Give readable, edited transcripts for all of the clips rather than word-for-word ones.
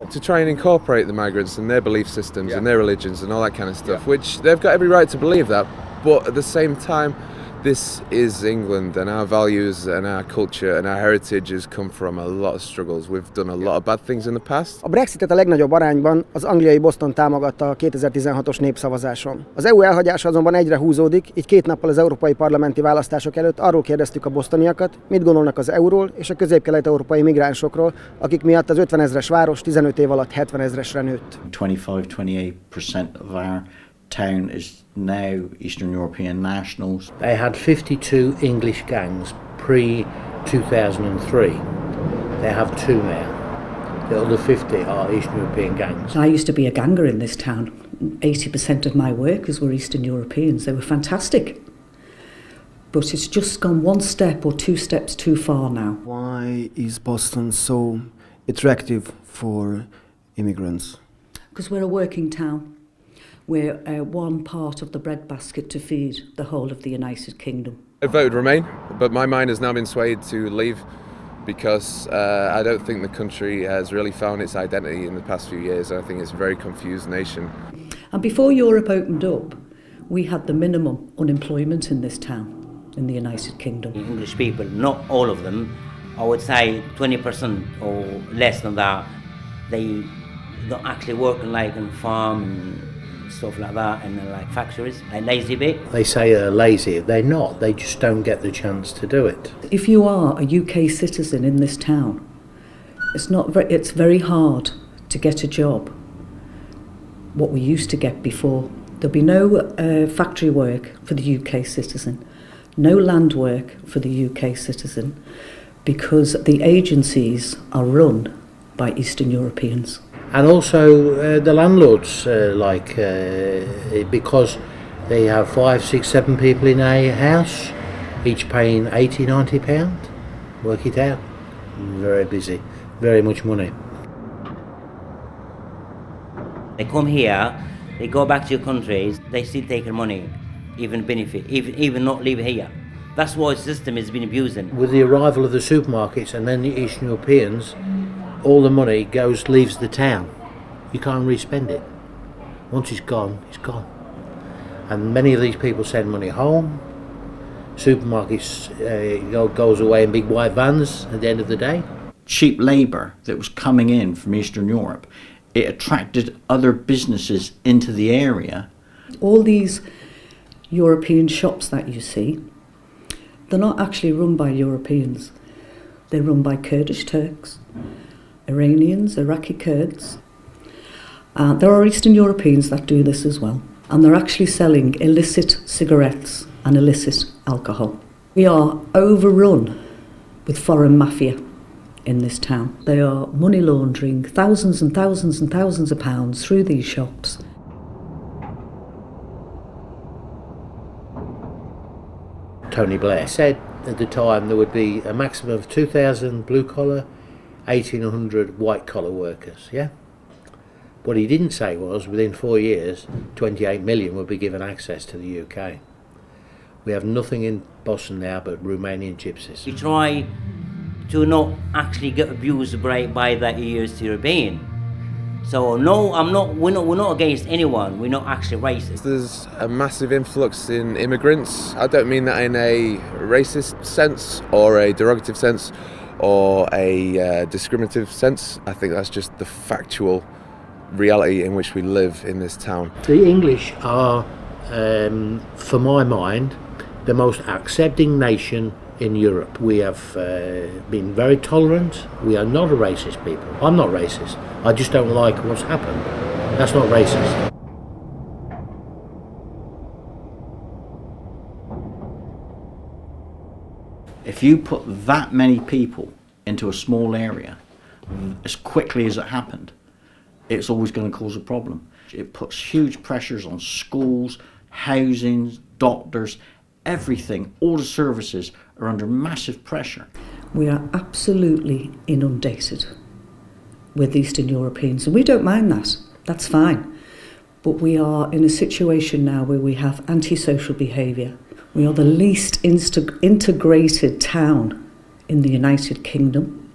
to try and incorporate the migrants and their belief systems and their religions and all that kind of stuff, which they've got every right to believe that, but at the same time, this is England, and our values and our culture and our heritage has come from a lot of struggles. We've done a lot of bad things in the past. A Brexitet a legnagyobb arányban az angliai Boston támogatta a 2016-os népszavazáson. Az EU elhagyása azonban egyre húzódik, így 2 nappal az európai parlamenti választások előtt arról kérdeztük a bostoniakat, mit gondolnak az euróról és a közép-kelet-európai migránsokról, akik miatt az 50 000-es város 15 év alatt 70 000-esre nőtt. 25-28% of our town is now Eastern European nationals. They had 52 English gangs pre-2003. They have 2 now. The other 50 are Eastern European gangs. I used to be a ganger in this town. 80% of my workers were Eastern Europeans. They were fantastic. But it's just gone 1 step or 2 steps too far now. Why is Boston so attractive for immigrants? Because we're a working town. We're one part of the breadbasket to feed the whole of the United Kingdom. I voted Remain, but my mind has now been swayed to leave because I don't think the country has really found its identity in the past few years. I think it's a very confused nation. And before Europe opened up, we had the minimum unemployment in this town, in the United Kingdom. English people, not all of them, I would say 20% or less than that, they don't actually work like on farm and stuff like that, and like factories, like lazy bit. They say they're lazy. They're not. They just don't get the chance to do it. If you are a UK citizen in this town, it's very hard to get a job. What we used to get before. There'll be no factory work for the UK citizen, no land work for the UK citizen, because the agencies are run by Eastern Europeans. And also the landlords, because they have 5, 6, 7 people in a house, each paying £80, £90. Work it out. Very busy, very much money. They come here, they go back to your countries, they still take your money, even benefit, even not live here. That's why the system has been abusing. With the arrival of the supermarkets and then the Eastern Europeans, all the money leaves the town. You can't re-spend it. Once it's gone, it's gone. And many of these people send money home. Supermarkets goes away in big white vans at the end of the day. Cheap labour that was coming in from Eastern Europe, it attracted other businesses into the area. All these European shops that you see, they're not actually run by Europeans. They're run by Kurdish Turks, Iranians, Iraqi Kurds. There are Eastern Europeans that do this as well, and they're actually selling illicit cigarettes and illicit alcohol. We are overrun with foreign mafia in this town. They are money laundering thousands and thousands and thousands of pounds through these shops. Tony Blair said at the time there would be a maximum of 2,000 blue-collar, 1,800 white-collar workers, yeah? What he didn't say was, within 4 years, 28 million would be given access to the UK. We have nothing in Boston now but Romanian gypsies. We try to not actually get abused by the East European. So no, we're not against anyone, we're not actually racist. There's a massive influx in immigrants. I don't mean that in a racist sense or a derogative sense or a discriminative sense. I think that's just the factual reality in which we live in this town. The English are, for my mind, the most accepting nation in Europe. We have been very tolerant. We are not a racist people. I'm not racist. I just don't like what's happened. That's not racist. If you put that many people into a small area, as quickly as it happened, it's always going to cause a problem. It puts huge pressures on schools, housing, doctors, everything, all the services are under massive pressure. We are absolutely inundated with Eastern Europeans, and we don't mind that. That's fine. But we are in a situation now where we have antisocial behaviour. We are the least integrated town in the United Kingdom.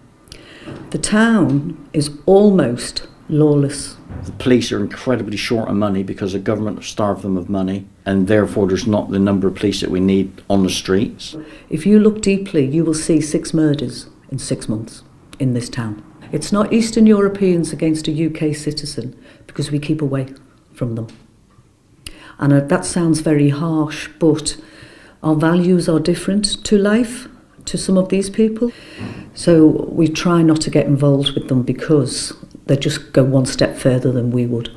The town is almost lawless. The police are incredibly short of money because the government have starved them of money, and therefore there's not the number of police that we need on the streets. If you look deeply, you will see 6 murders in 6 months in this town. It's not Eastern Europeans against a UK citizen because we keep away from them. And that sounds very harsh, but our values are different to life, to some of these people. So we try not to get involved with them because they just go one step further than we would.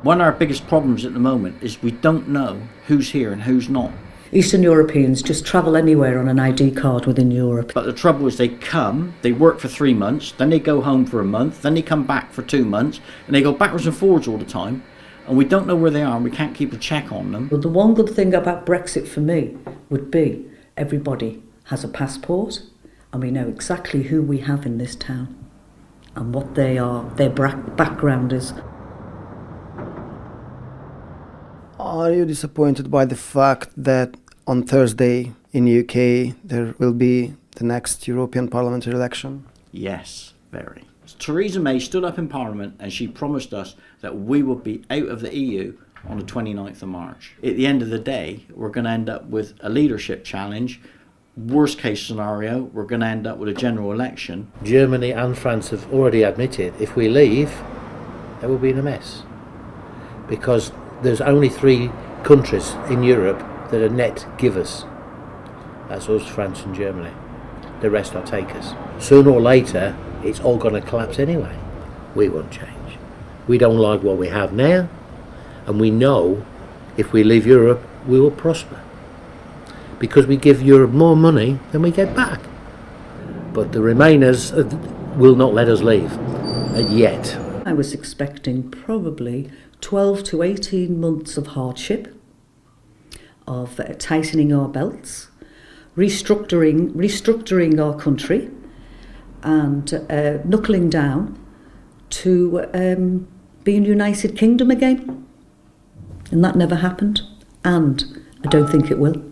One of our biggest problems at the moment is we don't know who's here and who's not. Eastern Europeans just travel anywhere on an ID card within Europe. But the trouble is they come, they work for 3 months, then they go home for a month, then they come back for 2 months, and they go backwards and forwards all the time, and we don't know where they are and we can't keep a check on them. But the one good thing about Brexit for me would be everybody has a passport and we know exactly who we have in this town and what they are, their background is. Are you disappointed by the fact that on Thursday in UK there will be the next European Parliamentary election? Yes, very. Theresa May stood up in Parliament and she promised us that we would be out of the EU on the 29th of March. At the end of the day, we're going to end up with a leadership challenge. Worst case scenario, we're going to end up with a general election. Germany and France have already admitted if we leave, they will be in a mess. Because there's only 3 countries in Europe that are net givers. That's us, France and Germany. The rest are takers. Sooner or later, it's all going to collapse anyway. We won't change. We don't like what we have now, and we know if we leave Europe, we will prosper. Because we give Europe more money than we get back. But the Remainers will not let us leave, yet. I was expecting probably 12 to 18 months of hardship, of tightening our belts, restructuring our country, and knuckling down to being United Kingdom again. And that never happened, and I don't think it will.